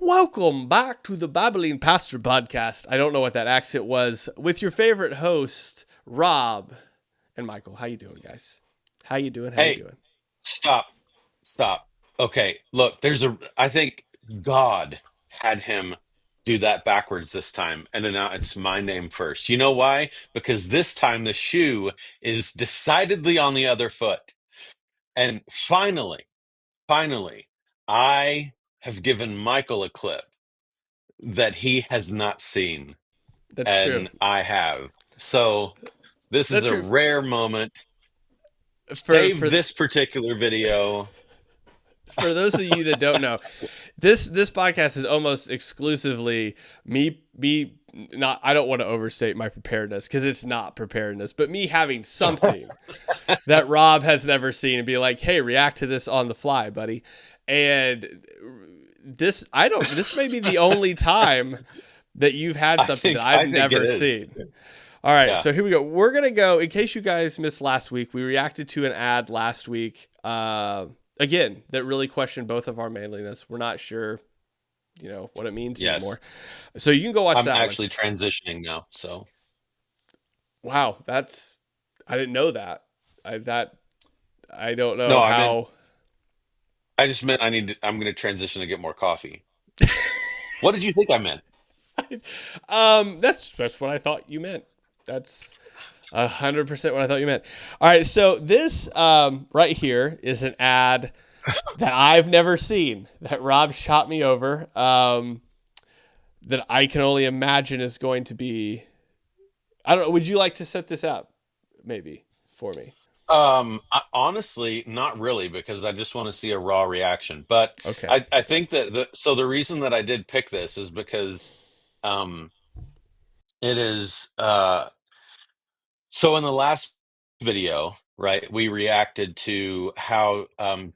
Welcome back to the Babbling Pastor Podcast. I don't know what that accent was. With your favorite host, Rob and Michael. How you doing, guys? How you doing? How you Hey, doing? stop, stop. Okay, look, I think God had him do that backwards this time and announce my name first. You know why? Because this time the shoe is decidedly on the other foot. And finally, I have given Michael a clip that he has not seen, That's true. and I have. So this is That's a true. rare moment. For Save for this particular video. for those of you that don't know, this podcast is almost exclusively me not. I don't want to overstate my preparedness because it's not preparedness, but me having something that Rob has never seen and be like, "Hey, react to this on the fly, buddy." And this may be the only time that you've had something that I've I think it never is. seen. All right, Yeah. so here we go. We're gonna go. In case you guys missed last week, we reacted to an ad last week. Again, that really questioned both of our manliness. We're not sure, what it means Yes. anymore. So you can go watch I'm that one. actually transitioning now, so Wow, I didn't know that. I don't know no, I meant how. I just meant I'm going to transition to get more coffee. What did you think I meant? That's what I thought you meant. That's 100% what I thought you meant. All right, so this right here is an ad that I've never seen that Rob shot me over. That I can only imagine is going to be. I don't know. Would you like to set this up, maybe for me? Honestly, not really, because I just want to see a raw reaction. But Okay. I Okay. think that the reason that I did pick this is because um it is so in the last video, right, we reacted to um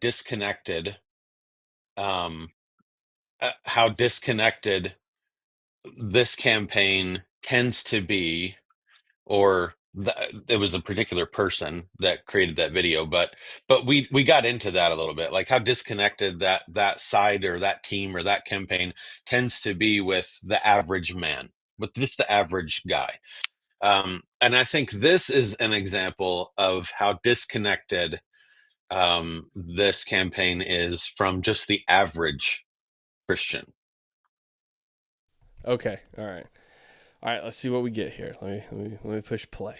how disconnected this campaign tends to be, or it was a particular person that created that video, but we got into that a little bit, like how disconnected that side or that team or that campaign tends to be with the average man, with just the average guy. And I think this is an example of how disconnected this campaign is from just the average Christian. Okay. All right. All right. Let's see what we get here. Let me push play.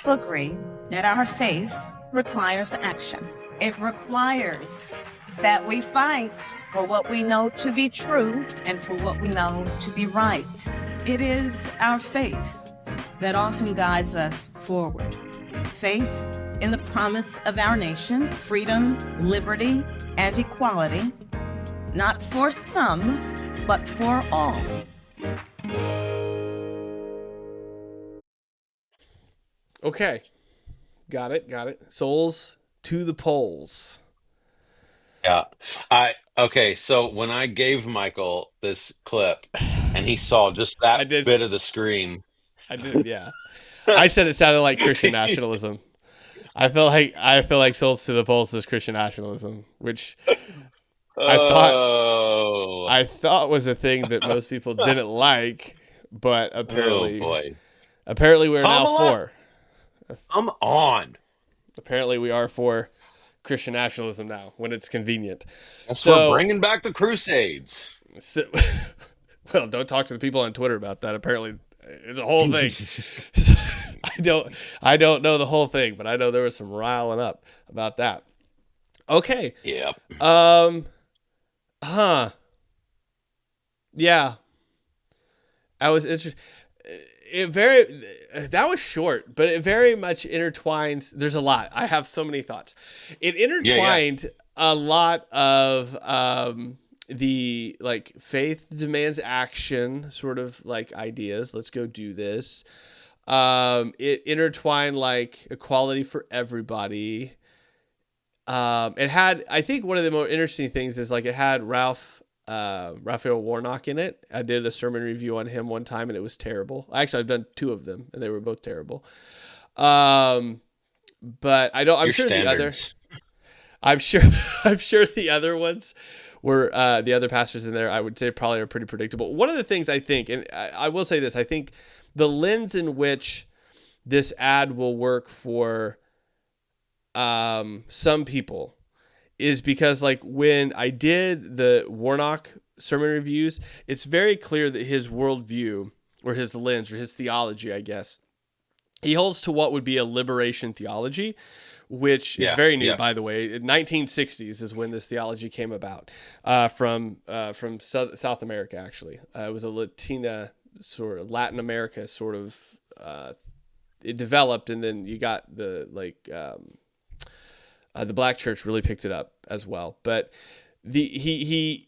Agree that our faith requires action. It requires that we fight for what we know to be true and for what we know to be right. It is our faith that often guides us forward. Faith in the promise of our nation, freedom, liberty, and equality, not for some, but for all. Okay. Got it. Got it. Souls to the polls. Yeah. Okay, so when I gave Michael this clip and he saw just I that did. bit of the screen, I did. Yeah. I said it sounded like Christian nationalism. I feel like souls to the polls is Christian nationalism, which I thought oh, I thought was a thing that most people didn't like, but oh apparently boy. apparently we're now Kamala, for. come on. Apparently we are for Christian nationalism now when it's convenient. Yes, we're So, bringing back the Crusades. so well, don't talk to the people on Twitter about that. Apparently, the whole thing. So, I don't know the whole thing, but I know there was some riling up about that. Okay. Yep. Um. Huh. Yeah. I was interested. It very that was short, but it very much intertwines. There's a lot. I have so many thoughts. It Yeah, yeah. intertwined a lot of the like faith demands action sort of like ideas. Let's go do this. It intertwined like equality for everybody. It had, I think one of the more interesting things is like it had Raphael Warnock in it. I did a sermon review on him one time and it was terrible. Actually, I've done two of them and they were both terrible. Um, but I don't. I'm Your sure the other. standards. I'm sure. I'm sure the other ones where the other pastors in there, I would say, probably are pretty predictable. One of the things I think, and I will say this, I think the lens in which this ad will work for some people is because, like, when I did the Warnock sermon reviews, it's very clear that his worldview, or his lens, or his theology, I guess, he holds to what would be a liberation theology, which is Yeah, very new, yeah. by the way. In 1960s is when this theology came about, from South America, actually. It was a Latina, sort of Latin America sort of, it developed, and then you got the black church really picked it up as well. But he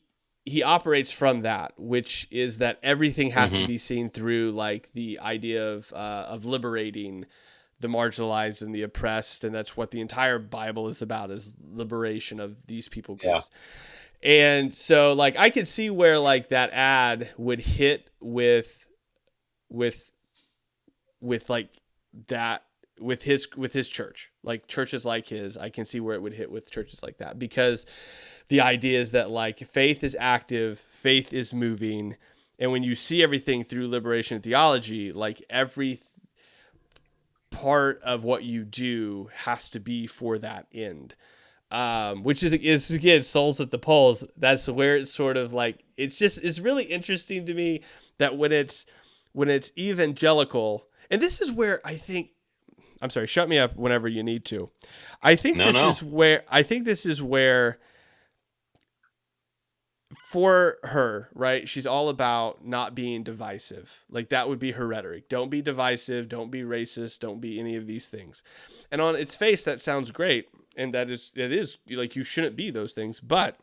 operates from that, which is that everything has to Hmm. be seen through, like, the idea of liberating the marginalized and the oppressed, and that's what the entire Bible is about, is liberation of these people Yeah. groups. And so, like, I could see where, like, that ad would hit with like that with his church, like churches like his. I can see where it would hit with churches like that, because the idea is that, like, faith is active, faith is moving, and when you see everything through liberation theology, like, every part of what you do has to be for that end. Which is again, souls at the polls. That's where it's sort of like, it's really interesting to me that when it's evangelical, and this is where I think, I'm sorry, shut me up whenever you need to. I think No, this no. is where for her, right? She's all about not being divisive. Like, that would be her rhetoric. Don't be divisive. Don't be racist. Don't be any of these things. And on its face, that sounds great. And it is like, you shouldn't be those things. But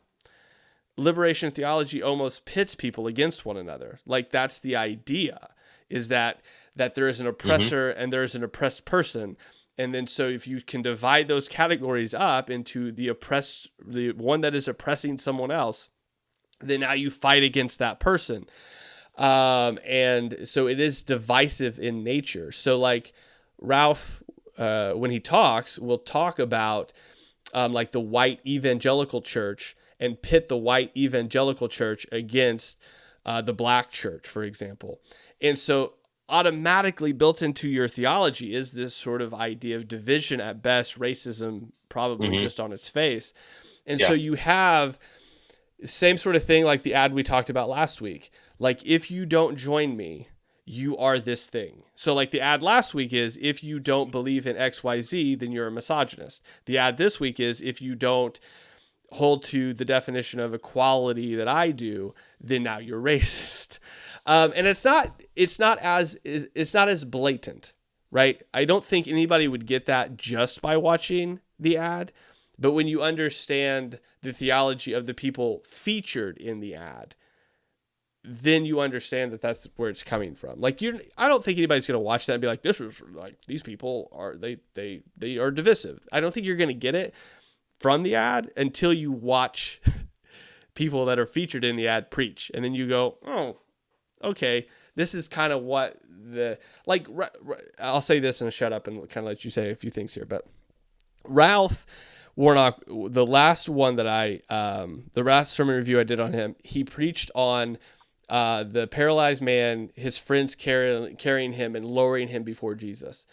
liberation theology almost pits people against one another. Like, that's the idea, is that there is an Hmm. oppressor and there is an oppressed person. And then, so if you can divide those categories up into the one that is oppressing someone else, then now you fight against that person. And so it is divisive in nature. So, like, Ralph, when he talks, will talk about, like, the white evangelical church, and pit the white evangelical church against the black church, for example. And so, automatically built into your theology is this sort of idea of division at best, racism probably Hmm. just on its face. And so Yeah. you have same sort of thing like the ad we talked about last week. Like, if you don't join me, you are this thing. So, like, the ad last week is, if you don't believe in XYZ, then you're a misogynist. The ad this week is, if you don't hold to the definition of equality that I do, then now you're racist. And it's not as blatant, right? I don't think anybody would get that just by watching the ad, but when you understand the theology of the people featured in the ad, then you understand that that's where it's coming from. Like, I don't think anybody's going to watch that and be like, this is like, these people are, they are divisive. I don't think you're going to get it from the ad until you watch people that are featured in the ad preach. And then you go, oh, okay, this is kind of what like, I'll say this and shut up and kind of let you say a few things here. But Ralph Warnock, the last one that the last sermon review I did on him, he preached on the paralyzed man, his friends carrying him and lowering him before Jesus.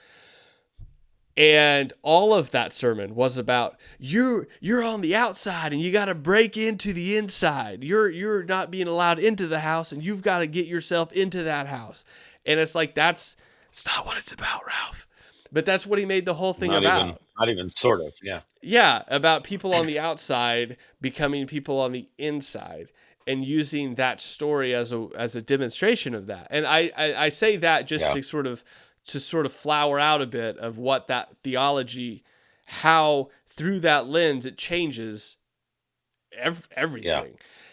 And all of that sermon was about, you're on the outside and you got to break into the inside. You're not being allowed into the house, and you've got to get yourself into that house. And it's like, it's not what it's about, Ralph. But that's what he made the whole thing about. Not even sort of. Yeah. Yeah, about people on the outside becoming people on the inside, and using that story as a demonstration of that. And I say that just Yeah. to sort of flower out a bit of what that theology, how through that lens it changes everything. Yeah.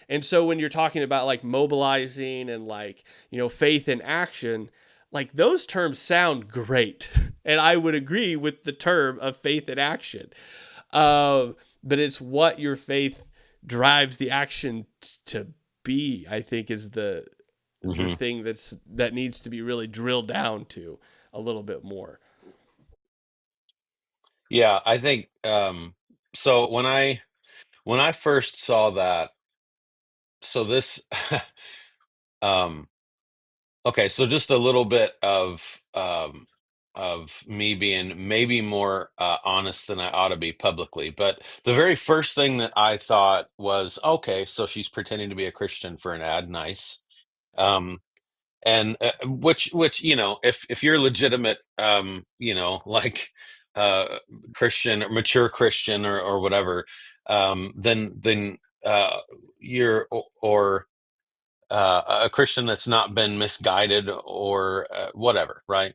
And so when you're talking about, like, mobilizing and, like, faith in action, like, those terms sound great. And I would agree with the term of faith in action. But it's what your faith drives the action to be, I think, is the Hmm. thing that needs to be really drilled down to a little bit more. Yeah. I think so. When I first saw that, so this um okay, so just a little bit of me being maybe more honest than I ought to be publicly. But the very first thing that I thought was, okay, so she's pretending to be a Christian for an ad. Nice. Um, and which if you're legitimate, like uh Christian or mature Christian or whatever, then you're or a Christian that's not been misguided or whatever, right?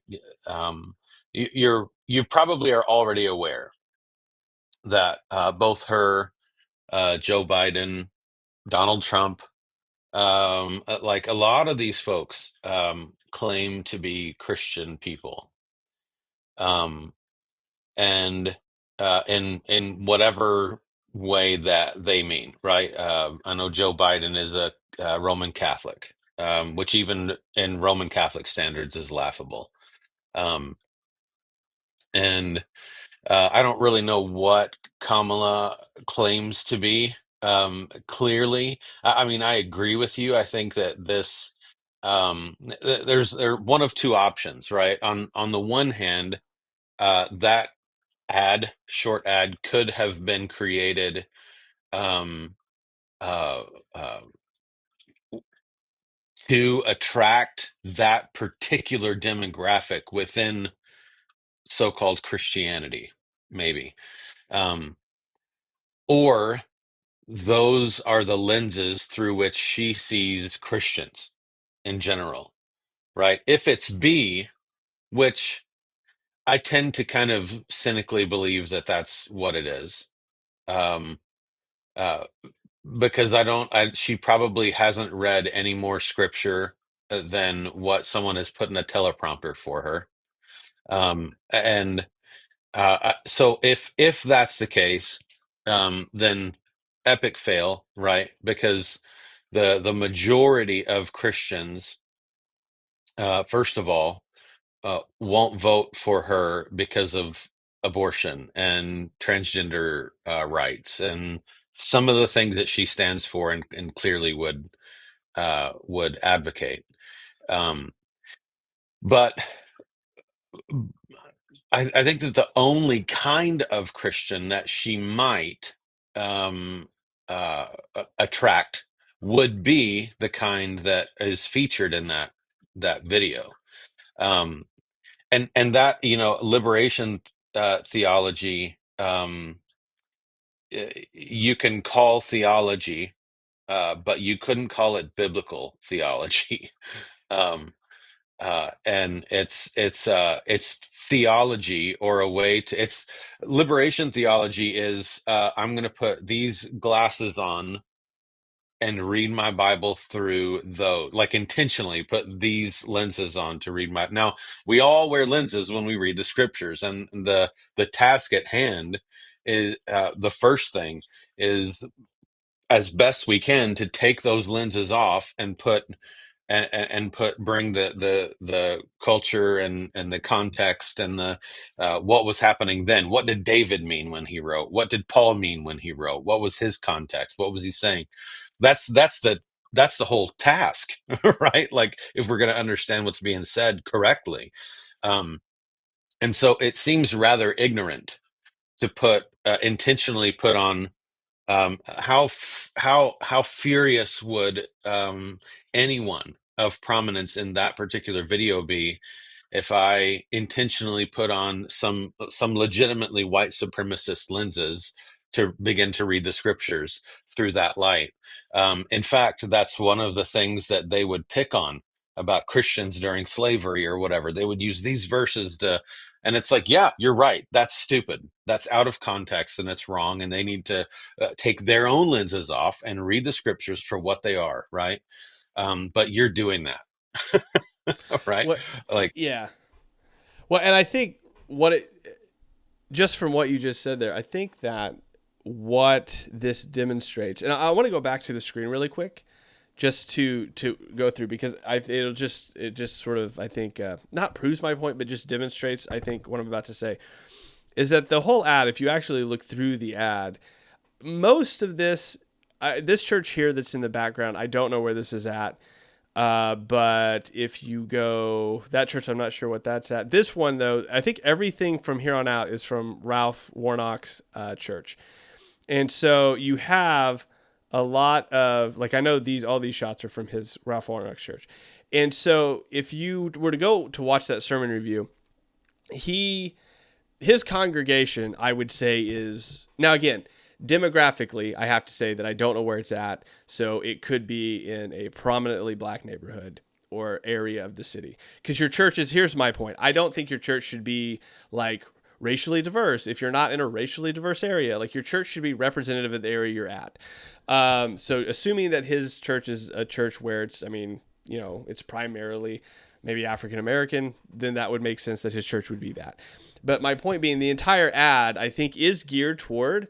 You probably are already aware that both her, Joe Biden, Donald Trump, like a lot of these folks claim to be Christian people, um, and in whatever way that they mean, right? I know Joe Biden is a Roman Catholic, which even in Roman Catholic standards is laughable. Um, and I don't really know what Kamala claims to be. Clearly, I mean, I agree with you. I think that this there one of two options, right? On the one hand, that short ad could have been created um, uh, uh, to attract that particular demographic within so-called Christianity, maybe. Um, or those are the lenses through which she sees Christians in general, right? If it's B, which I tend to kind of cynically believe that that's what it is. Um, uh, because she probably hasn't read any more scripture than what someone has put in a teleprompter for her. And so if that's the case, then epic fail, right? Because the majority of Christians, first of all, won't vote for her because of abortion and transgender rights and some of the things that she stands for and clearly would advocate. Um, but I think that the only kind of Christian that she might um, attract would be the kind that is featured in that video. Um, and that liberation theology, you can call theology, but you couldn't call it biblical theology. um, and it's theology, or a way to it's liberation theology is, I'm going to put these glasses on and read my Bible through, though, like intentionally put these lenses on to read my. Now, we all wear lenses when we read the scriptures, and the task at hand is, the first thing is, as best we can, to take those lenses off and bring the culture and the context and the what was happening then. What did David mean when he wrote? What did Paul mean when he wrote? What was his context? What was he saying? That's the whole task, right? Like, if we're going to understand what's being said correctly. um and so it seems rather ignorant to intentionally put on, how furious would anyone of prominence in that particular video be if I intentionally put on some legitimately white supremacist lenses to begin to read the scriptures through that light. In fact, that's one of the things that they would pick on about Christians during slavery or whatever. They would use these verses and it's like, yeah, you're right. That's stupid. That's out of context and it's wrong. And they need to take their own lenses off and read the scriptures for what they are, right? But you're doing that. Right? What? Like, Yeah. Well, and I think just from what you just said there, I think that what this demonstrates, and I want to go back to the screen really quick, just to go through, because it just sort of, I think, not proves my point, but just demonstrates, I think, what I'm about to say, is that the whole ad, if you actually look through the ad, most of this, this church here that's in the background, I don't know where this is at. But if you go that church, I'm not sure what that's at. This one though, I think everything from here on out is from Ralph Warnock's church. And so you have a lot of, like, I know all these shots are from his Ralph Warnock's church. And so if you were to go to watch that sermon review, his congregation, I would say, is, now again, demographically, I have to say that I don't know where it's at. So it could be in a prominently black neighborhood or area of the city. Because your church is, here's my point. I don't think your church should be like racially diverse. If you're not in a racially diverse area, like your church should be representative of the area you're at. So assuming that his church is a church where it's, I mean, you know, it's primarily maybe African-American, then that would make sense that his church would be that. But my point being, the entire ad, I think, is geared toward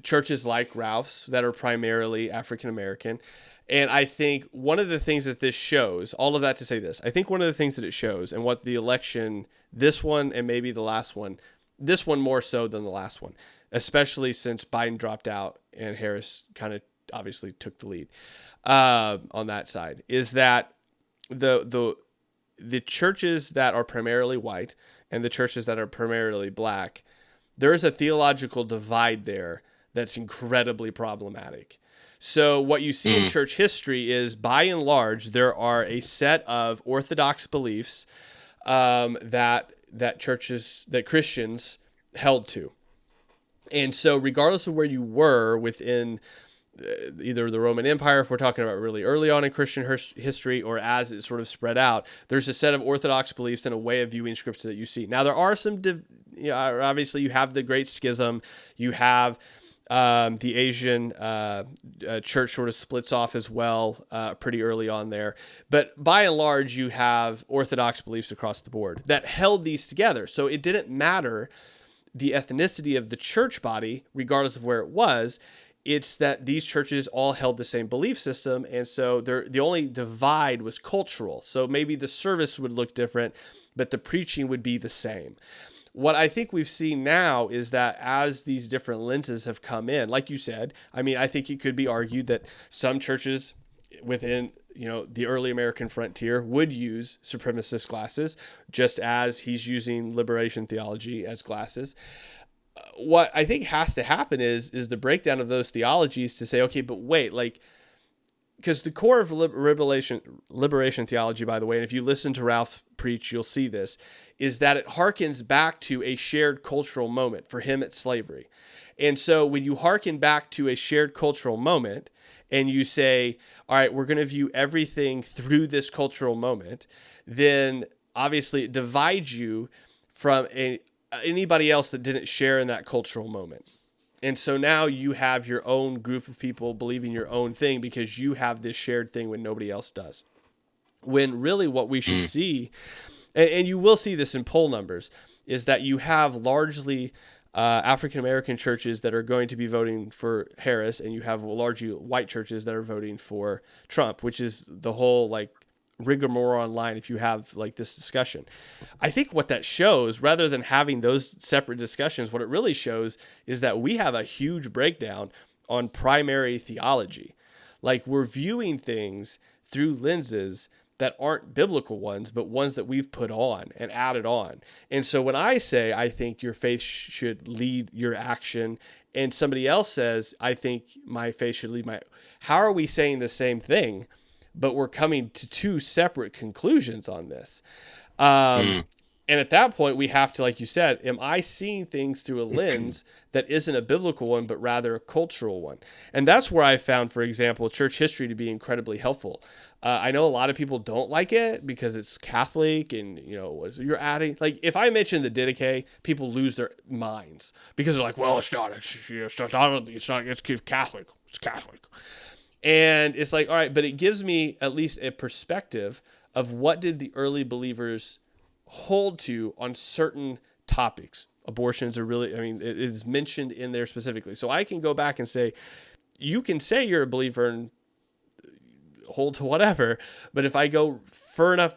churches like Ralph's that are primarily African-American. And I think one of the things that this shows, all of that to say this, I think one of the things that it shows, and what the election, this one and maybe the last one, this one more so than the last one, especially since Biden dropped out and Harris kind of obviously took the lead on that side, is that the churches that are primarily white and the churches that are primarily black, there is a theological divide there that's incredibly problematic. So what you see in church history is, by and large, there are a set of orthodox beliefs that Christians held to. And so regardless of where you were within either the Roman Empire, if we're talking about really early on in Christian history, or as it sort of spread out, there's a set of orthodox beliefs and a way of viewing scripture that you see. Now, there are some, obviously you have the Great Schism, you have the Asian church sort of splits off as well pretty early on there. But by and large, you have orthodox beliefs across the board that held these together. So it didn't matter the ethnicity of the church body, regardless of where it was. It's that these churches all held the same belief system, and so the only divide was cultural. So maybe the service would look different, but the preaching would be the same. What I think we've seen now is that as these different lenses have come in, like you said, I mean, I think it could be argued that some churches within, you know, the early American frontier would use supremacist glasses, just as he's using liberation theology as glasses. What I think has to happen is the breakdown of those theologies to say, okay, but wait, like, because the core of liberation theology, by the way, and if you listen to Ralph preach, you'll see this, is that it harkens back to a shared cultural moment. For him, it's slavery. And so when you harken back to a shared cultural moment and you say, all right, we're going to view everything through this cultural moment, then obviously it divides you from anybody else that didn't share in that cultural moment. And so now you have your own group of people believing your own thing because you have this shared thing when nobody else does. When really what we should see, and you will see this in poll numbers, is that you have largely African-American churches that are going to be voting for Harris, and you have largely white churches that are voting for Trump, which is the whole like rigmarole online if you have like this discussion. I think what that shows, rather than having those separate discussions, what it really shows is that we have a huge breakdown on primary theology. Like, we're viewing things through lenses that aren't biblical ones, but ones that we've put on and added on. And so when I say, I think your faith should lead your action, and somebody else says, I think my faith should lead how are we saying the same thing, but we're coming to two separate conclusions on this? And at that point, we have to, like you said, am I seeing things through a lens that isn't a biblical one, but rather a cultural one? And that's where I found, for example, church history to be incredibly helpful. I know a lot of people don't like it because it's Catholic and, you know, you're adding, like, if I mention the Didache, people lose their minds because they're like, well, it's Catholic. It's Catholic. And it's like, all right, but it gives me at least a perspective of what did the early believers hold to on certain topics. Abortions are really, I mean, it is mentioned in there specifically. So I can go back and say, you can say you're a believer and hold to whatever, but if I go far enough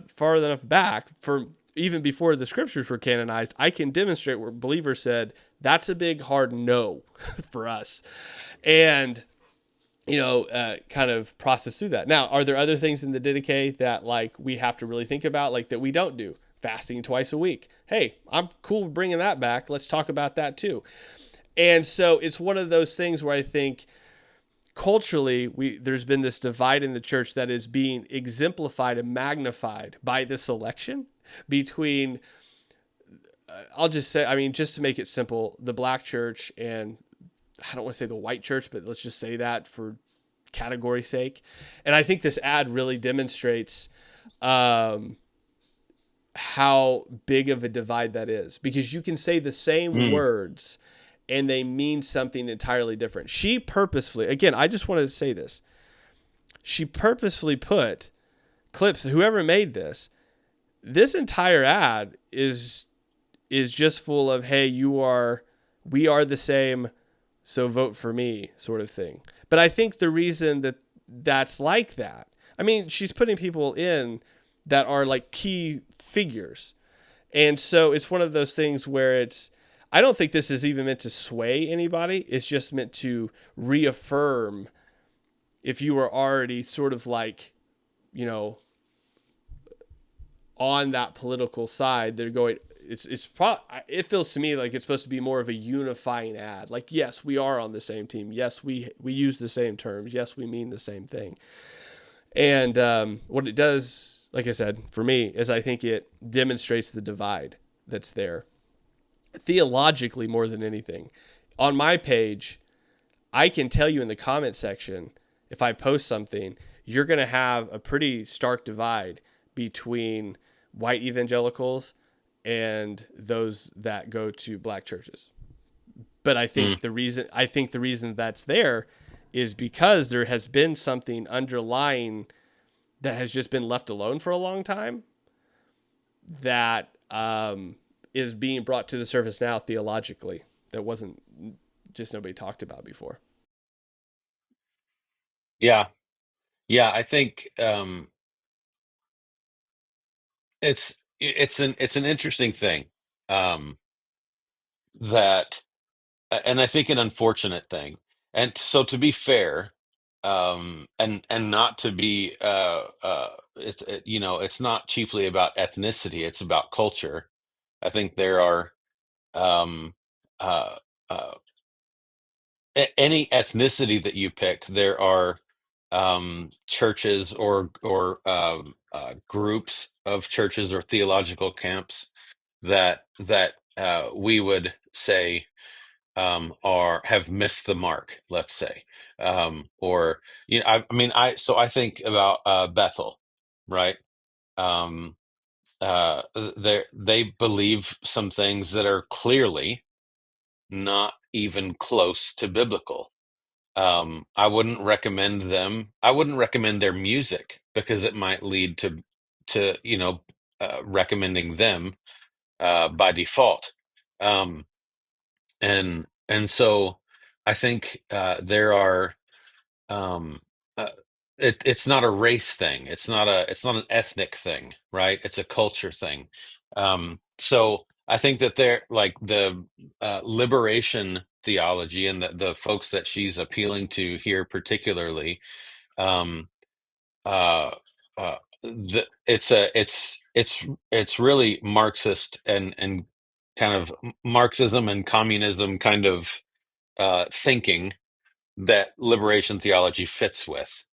back, for even before the scriptures were canonized, I can demonstrate where believers said, that's a big hard no for us. And, kind of process through that. Now, are there other things in the Didache that like we have to really think about, like that we don't do? Fasting twice a week. Hey, I'm cool with bringing that back. Let's talk about that too. And so it's one of those things where I think culturally there's been this divide in the church that is being exemplified and magnified by this election between, I'll just say, I mean, just to make it simple, the black church and I don't want to say the white church, but let's just say that for category sake. And I think this ad really demonstrates how big of a divide that is, because you can say the same words and they mean something entirely different. She purposefully, again, I just wanted to say this. She purposefully put clips, whoever made this entire ad is just full of, hey, we are the same, so vote for me sort of thing. But I think the reason that that's like that, I mean, she's putting people in that are like key figures. And so it's one of those things where I don't think this is even meant to sway anybody. It's just meant to reaffirm if you were already sort of like, on that political side, they're going, it feels to me like it's supposed to be more of a unifying ad. Like, yes, we are on the same team. Yes, we use the same terms. Yes, we mean the same thing. And what it does, like I said, for me, is I think it demonstrates the divide that's there. Theologically, more than anything. On my page, I can tell you in the comment section, if I post something, you're going to have a pretty stark divide between white evangelicals and those that go to black churches. But I think the reason that's there is because there has been something underlying that has just been left alone for a long time that is being brought to the surface now theologically that wasn't just nobody talked about before. Yeah. Yeah, I think it's an interesting thing, that and I think an unfortunate thing. And so to be fair, and not to be it's not chiefly about ethnicity, it's about culture. I think there are um uh uh any ethnicity that you pick, there are churches or groups of churches or theological camps that we would say are have missed the mark, let's say, or I mean, I think about Bethel, right? Um, they believe some things that are clearly not even close to biblical. I wouldn't recommend their music because it might lead to recommending them by default. Um, and so I think there are um, uh, it's not a race thing. It's not an ethnic thing, right? It's a culture thing. So I think that they're like the liberation theology and the folks that she's appealing to here particularly. Um, uh, it's really Marxist and kind of Marxism and communism kind of thinking that liberation theology fits with.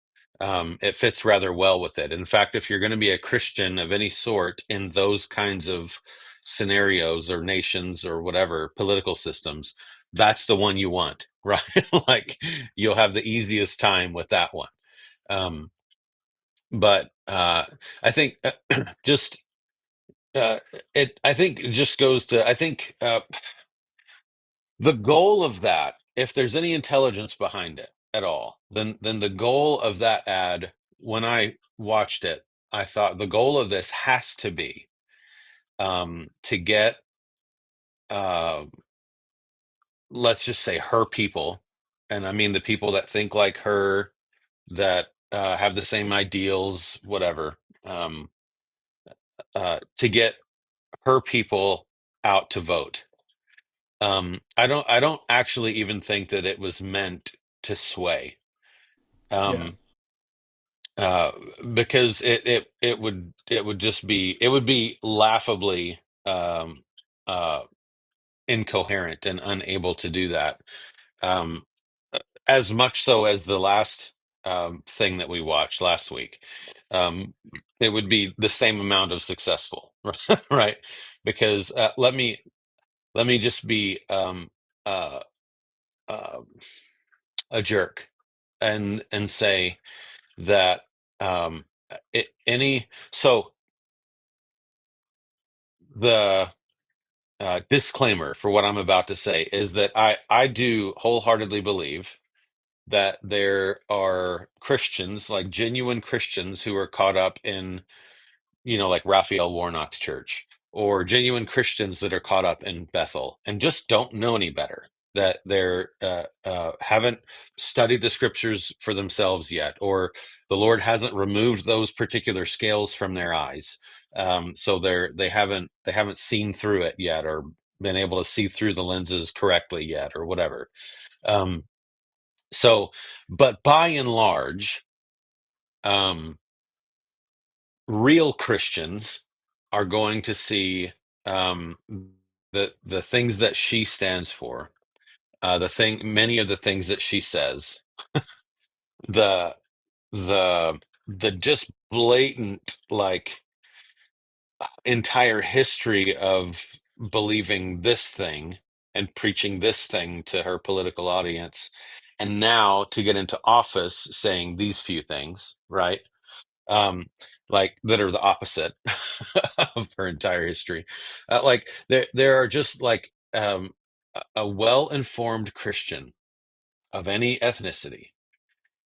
It fits rather well with it. In fact, if you're going to be a Christian of any sort in those kinds of scenarios or nations or whatever political systems, that's the one you want, right? Like you'll have the easiest time with that one. Um, but I think just I think it just goes to I think the goal of that, if there's any intelligence behind it at all, then the goal of that ad, when I watched it, I thought the goal of this has to be to get uh, let's just say her people, and I mean the people that think like her, that have the same ideals, whatever, to get her people out to vote. I don't actually even think that it was meant to sway. Yeah. Um, uh, because it would just be, it would be laughably uh incoherent and unable to do that. Um, as much so as the last thing that we watched last week. Um, it would be the same amount of successful, right? Because let me just be uh, uh, a jerk and say that any so the disclaimer for what I'm about to say is that I do wholeheartedly believe that there are Christians, like genuine Christians, who are caught up in, like Raphael Warnock's church, or genuine Christians that are caught up in Bethel and just don't know any better. That they're haven't studied the scriptures for themselves yet, or the Lord hasn't removed those particular scales from their eyes, so they haven't seen through it yet, or been able to see through the lenses correctly yet, or whatever. Um, so, but by and large, um, real Christians are going to see um, the things that she stands for, many of the things that she says, the the just blatant, like, entire history of believing this thing and preaching this thing to her political audience, and now to get into office saying these few things, right? um like, that are the opposite of her entire history. Like, there are just, like, a well-informed Christian of any ethnicity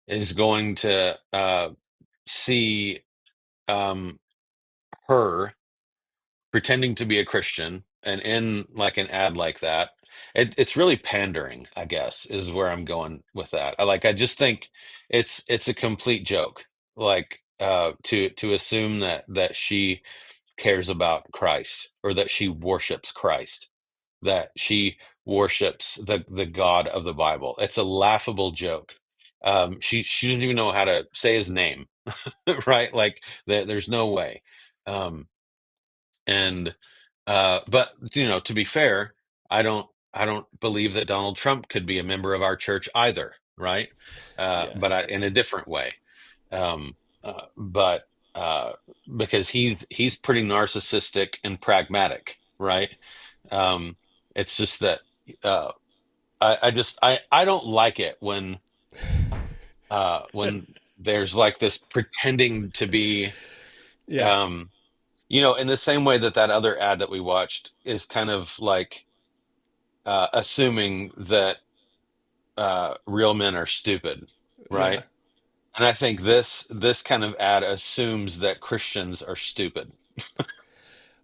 is going to see um her pretending to be a Christian, and in, like, an ad like that. It's really pandering, I guess, is where I'm going with that. I just think it's a complete joke, like, to assume that she cares about Christ, or that she worships Christ, that she worships the God of the Bible. It's a laughable joke. She doesn't even know how to say his name, right? Like, there's no way. Um, and but, to be fair, I don't believe that Donald Trump could be a member of our church either, right? Yeah. But in a different way. But uh, because he's pretty narcissistic and pragmatic, right? Um, it's just that uh, I don't like it when there's, like, this pretending to be, Yeah. um, in the same way that other ad that we watched is kind of like assuming that real men are stupid, right? Yeah. And I think this kind of ad assumes that Christians are stupid.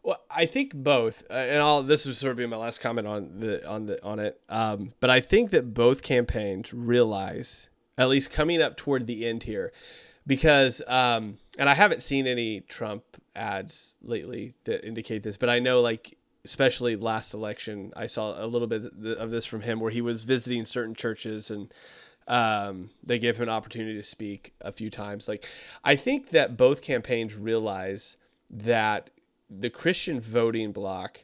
Well, I think both, and I'll. This would sort of be my last comment on it. But I think that both campaigns realize, at least coming up toward the end here, because and I haven't seen any Trump ads lately that indicate this, but I know, like, especially last election, I saw a little bit of this from him, where he was visiting certain churches, and they gave him an opportunity to speak a few times. Like, I think that both campaigns realize that the Christian voting bloc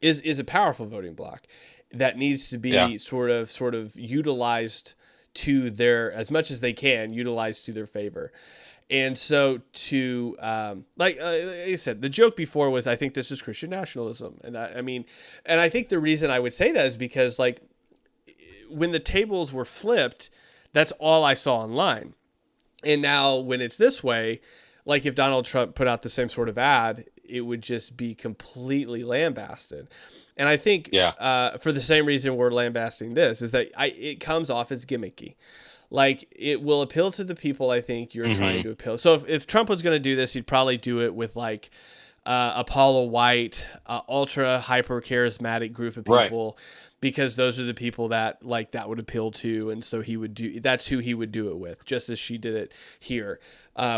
is a powerful voting bloc that needs to Yeah. be sort of utilized to their, as much as they can, utilized to their favor. And so, to like I said, the joke before was, I think this is Christian nationalism, and I mean, and I think the reason I would say that is because, like, when the tables were flipped, that's all I saw online. And now, when it's this way, like, if Donald Trump put out the same sort of ad, it would just be completely lambasted. And I think Yeah. for the same reason we're lambasting this, is that it comes off as gimmicky. Like, it will appeal to the people I think you're trying Hmm. to appeal. So if Trump was going to do this, he'd probably do it with, like, Apollo White, ultra hyper charismatic group of Right. people, because those are the people that like that would appeal to, and so he would do that's who he would do it with, just as she did it here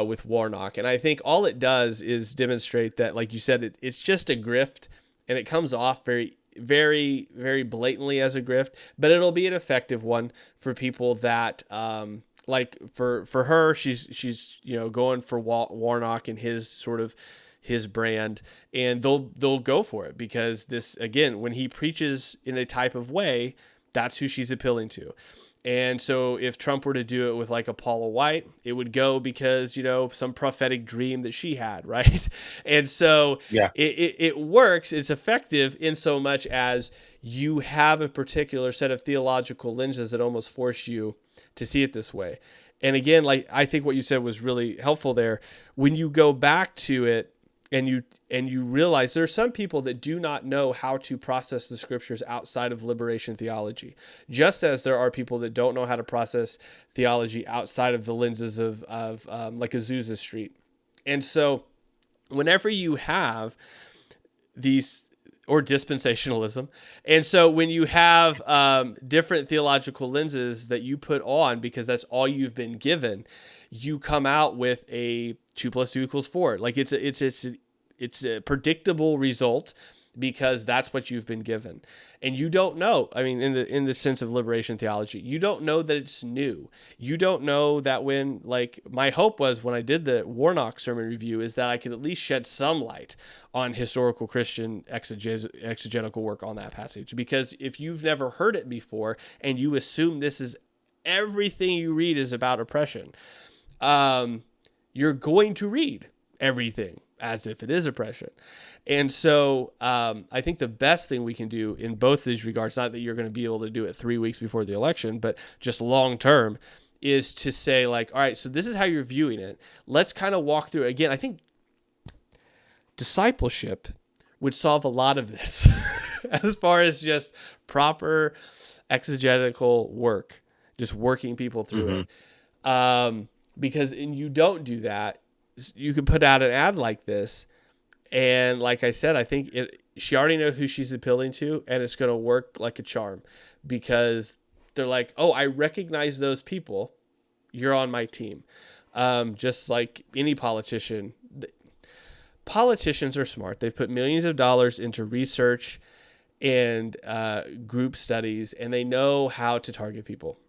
with Warnock. And I think all it does is demonstrate that, like you said, it's just a grift, and it comes off very very blatantly as a grift, but it'll be an effective one for people that like for her, she's going for Warnock and his sort of his brand, and they'll go for it, because this, again, when he preaches in a type of way, that's who she's appealing to. And so if Trump were to do it with like Apollo White, it would go because, some prophetic dream that she had, right? And so Yeah. it works. It's effective in so much as you have a particular set of theological lenses that almost force you to see it this way. And again, like I think what you said was really helpful there. When you go back to it, and you realize there are some people that do not know how to process the scriptures outside of liberation theology, just as there are people that don't know how to process theology outside of the lenses of like Azusa Street. And so whenever you have these, or dispensationalism, and so when you have different theological lenses that you put on because that's all you've been given, you come out with a 2 + 2 = 4. Like it's a predictable result, because that's what you've been given. And you don't know, I mean, in the sense of liberation theology, you don't know that it's new. You don't know that when, like, my hope was when I did the Warnock sermon review is that I could at least shed some light on historical Christian exegetical work on that passage. Because if you've never heard it before and you assume this is everything you read is about oppression, you're going to read everything as if it is oppression. And so I think the best thing we can do in both these regards, not that you're going to be able to do it 3 weeks before the election, but just long term, is to say, like, all right, so this is how you're viewing it. Let's kind of walk through it. Again, I think discipleship would solve a lot of this as far as just proper exegetical work, just working people through it. Because you don't do that, you can put out an ad like this, and like I said, I think she already knows who she's appealing to, and it's going to work like a charm, because they're like, oh, I recognize those people. You're on my team. Just like any politician. Politicians are smart. They've put millions of dollars into research and group studies, and they know how to target people.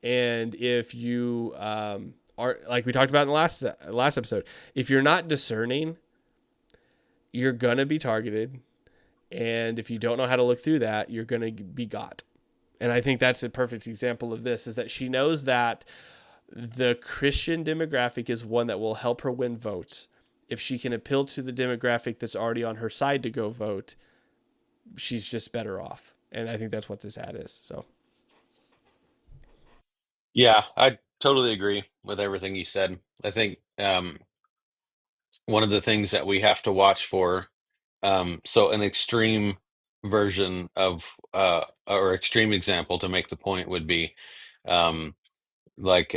And if you are, like we talked about in the last episode, if you're not discerning, you're going to be targeted. And if you don't know how to look through that, you're going to be got. And I think that's a perfect example of this, is that she knows that the Christian demographic is one that will help her win votes. If she can appeal to the demographic that's already on her side to go vote, she's just better off. And I think that's what this ad is. So, Yeah, I totally agree with everything you said. I think one of the things that we have to watch for, so an extreme version of or extreme example to make the point would be um, like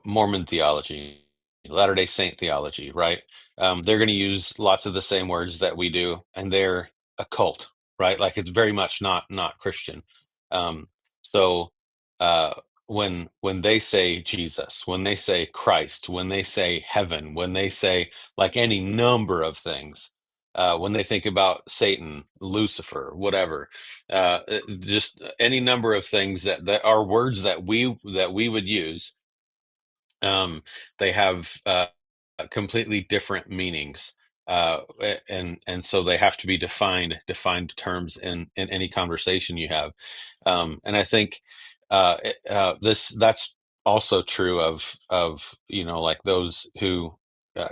Mormon theology, Latter-day Saint theology, right? They're going to use lots of the same words that we do, and they're a cult, right? Like it's very much not Christian. Um, so uh, when they say Jesus, when they say Christ, when they say heaven, when they say like any number of things, when they think about Satan, Lucifer, whatever, just any number of things that are words that we would use, um, they have completely different meanings, and so they have to be defined terms in any conversation you have. And I think that's also true of like those who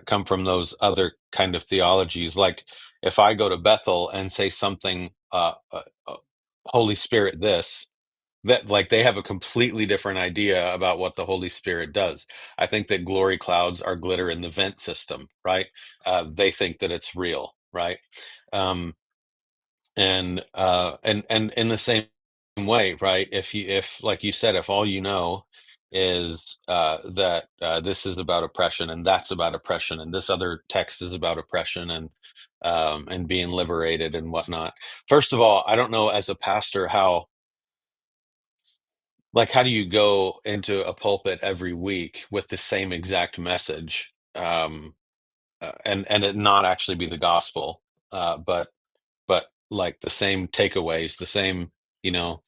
come from those other kind of theologies. Like if I go to Bethel and say something, Holy Spirit, this, that like they have a completely different idea about what the Holy Spirit does. I think that glory clouds are glitter in the vent system, right? They think that it's real, right? Um, and in the same way, right? If like you said, if all you know is that this is about oppression, and that's about oppression, and this other text is about oppression, and being liberated and whatnot. First of all, I don't know as a pastor how do you go into a pulpit every week with the same exact message, and it not actually be the gospel, but like the same takeaways, the same, you know,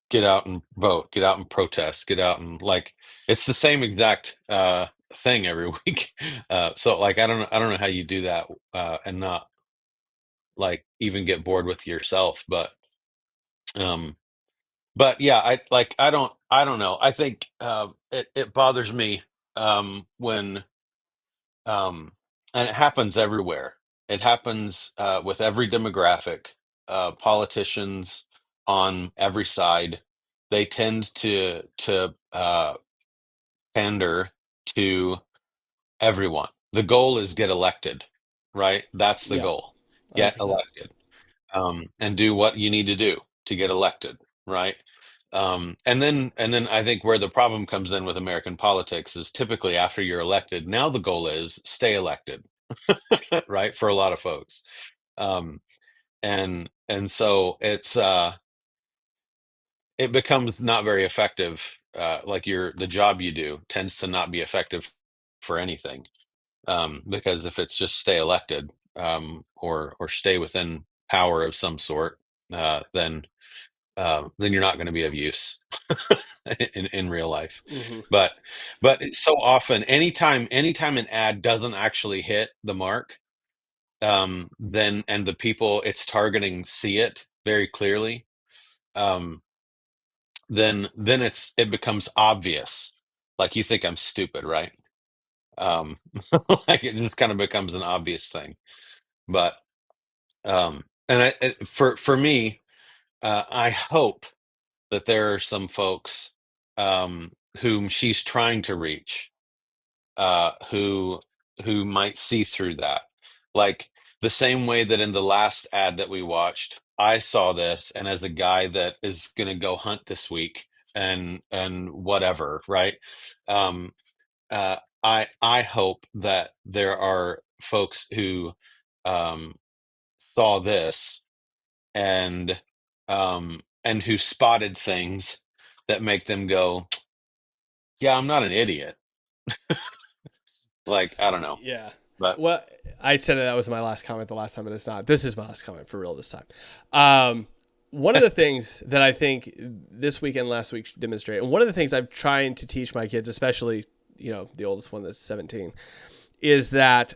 get out and vote, get out and protest, get out and like it's the same exact thing every week. So like I don't know how you do that and not like even get bored with yourself, um but yeah, I don't know. I think it bothers me when and it happens everywhere. It happens with every demographic. Politicians on every side, they tend to pander to everyone. The goal is get elected, right? That's the Yeah, goal. Get 100%. elected, and do what you need to do to get elected, right? And then I think where the problem comes in with American politics is typically after you're elected, now the goal is stay elected, right? For a lot of folks. Um, and so it becomes not very effective. Like the job you do tends to not be effective for anything. Because if it's just stay elected, or stay within power of some sort, then you're not going to be of use in real life. Hmm. But so often, anytime an ad doesn't actually hit the mark, then and the people it's targeting see it very clearly, um, then it becomes obvious. Like you think I'm stupid, right? Um, like it just kind of becomes an obvious thing. But for me, I hope that there are some folks whom she's trying to reach, who might see through that, like the same way that in the last ad that we watched, I saw this, and as a guy that is going to go hunt this week and whatever, right? Um, I hope that there are folks who saw this and who spotted things that make them go, yeah, I'm not an idiot. Like, I don't know, Yeah. but Well, I said that was my last comment the last time, and it's not. This is my last comment for real this time. Um, one of the things that I think this week and last week demonstrate, and one of the things I'm trying to teach my kids, especially the oldest one that's 17, is that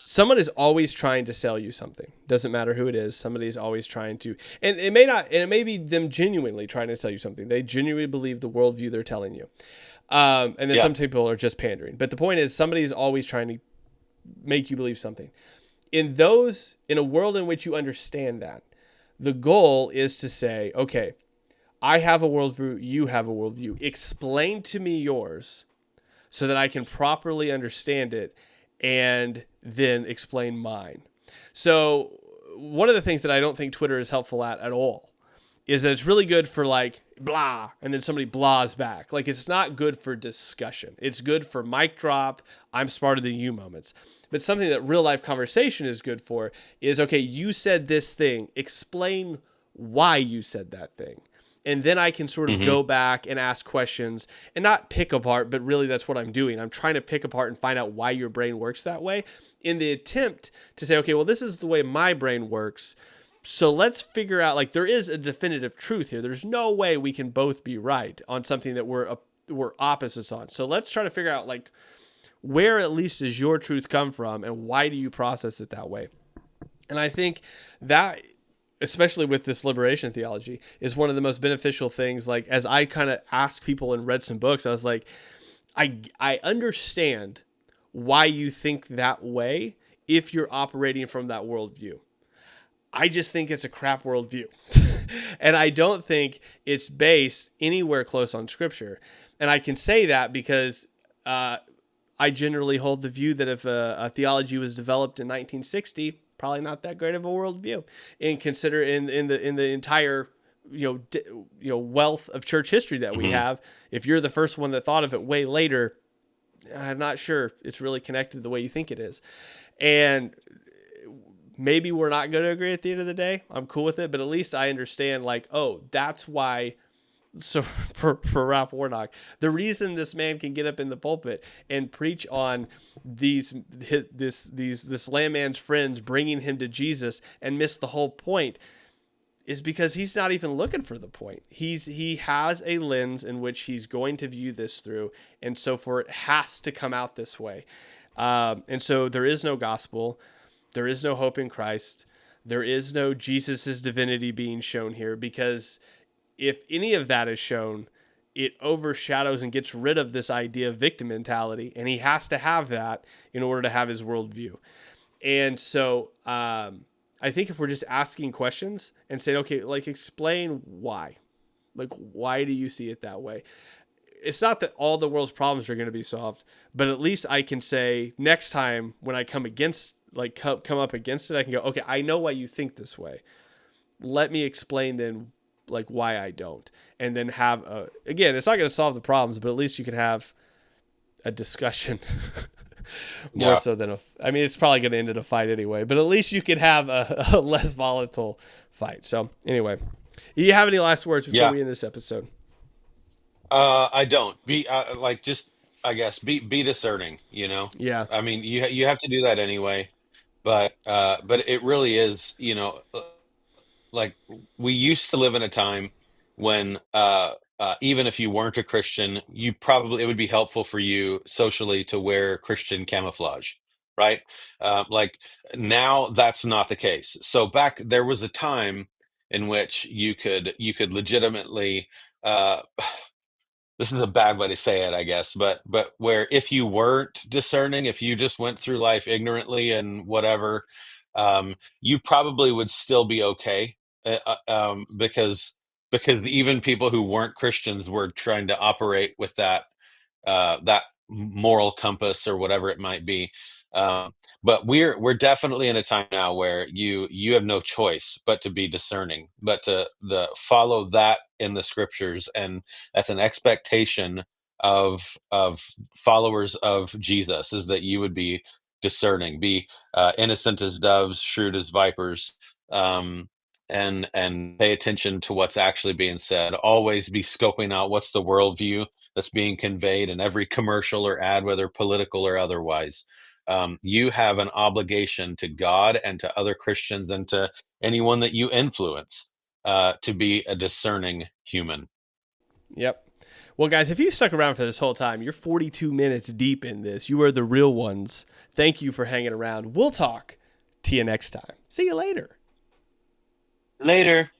someone is always trying to sell you something. Doesn't matter who it is. Somebody's always trying to, and it may not, and it may be them genuinely trying to sell you something. They genuinely believe the worldview they're telling you. And then yeah. some people are just pandering. But the point is, somebody's always trying to make you believe something. In a world in which you understand that, the goal is to say, okay, I have a worldview, you have a worldview. Explain to me yours so that I can properly understand it and then explain mine. So one of the things that I don't think Twitter is helpful at all is that it's really good for like blah, and then somebody blahs back. Like it's not good for discussion. It's good for mic drop, I'm smarter than you moments. But something that real life conversation is good for is, okay, you said this thing, explain why you said that thing. And then I can sort of Hmm. go back and ask questions and not pick apart, but really that's what I'm doing. I'm trying to pick apart and find out why your brain works that way in the attempt to say, okay, well, this is the way my brain works. So let's figure out, like, there is a definitive truth here. There's no way we can both be right on something that we're opposites on. So let's try to figure out, like, where at least does your truth come from and why do you process it that way? And I think that, especially with this liberation theology, is one of the most beneficial things. Like, as I kind of asked people and read some books, I was like, I understand why you think that way if you're operating from that worldview. I just think it's a crap worldview. And I don't think it's based anywhere close on scripture. And I can say that because I generally hold the view that if a theology was developed in 1960, probably not that great of a worldview. And consider in the entire wealth of church history that we have, if you're the first one that thought of it way later, I'm not sure it's really connected the way you think it is. And maybe we're not going to agree at the end of the day. I'm cool with it, but at least I understand, like, oh, that's why. So for Ralph Warnock, the reason this man can get up in the pulpit and preach on this landman's friends bringing him to Jesus and miss the whole point is because he's not even looking for the point. He has a lens in which he's going to view this through, and so for it has to come out this way. And so there is no gospel, there is no hope in Christ, there is no Jesus's divinity being shown here, because if any of that is shown, it overshadows and gets rid of this idea of victim mentality, and he has to have that in order to have his worldview. And so I think if we're just asking questions and saying, okay, like, explain why. Like, why do you see it that way? It's not that all the world's problems are going to be solved, but at least I can say next time when I come up against it, I can go, okay, I know why you think this way. Let me explain then, like, why I don't. And then have again, it's not going to solve the problems, but at least you can have a discussion more so than it's probably going to end in a fight anyway, but at least you can have a less volatile fight. So anyway, do you have any last words before we end this episode? I don't. I guess be discerning, Yeah. I mean, you have to do that anyway, but it really is, like, we used to live in a time when even if you weren't a Christian, it would be helpful for you socially to wear Christian camouflage, right? Like, now that's not the case. So there was a time in which you could legitimately uh, this is a bad way to say it, I guess, but where if you weren't discerning, if you just went through life ignorantly and whatever, you probably would still be okay, because even people who weren't Christians were trying to operate with that moral compass or whatever it might be. Um, but we're definitely in a time now where you have no choice but to be discerning, but to the follow that in the scriptures, and that's an expectation of followers of Jesus, is that you would be discerning, be innocent as doves, shrewd as vipers, and pay attention to what's actually being said. Always be scoping out what's the worldview that's being conveyed in every commercial or ad, whether political or otherwise. You have an obligation to God and to other Christians and to anyone that you influence, to be a discerning human. Yep. Well, guys, if you stuck around for this whole time, you're 42 minutes deep in this. You are the real ones. Thank you for hanging around. We'll talk to you next time. See you later. Later.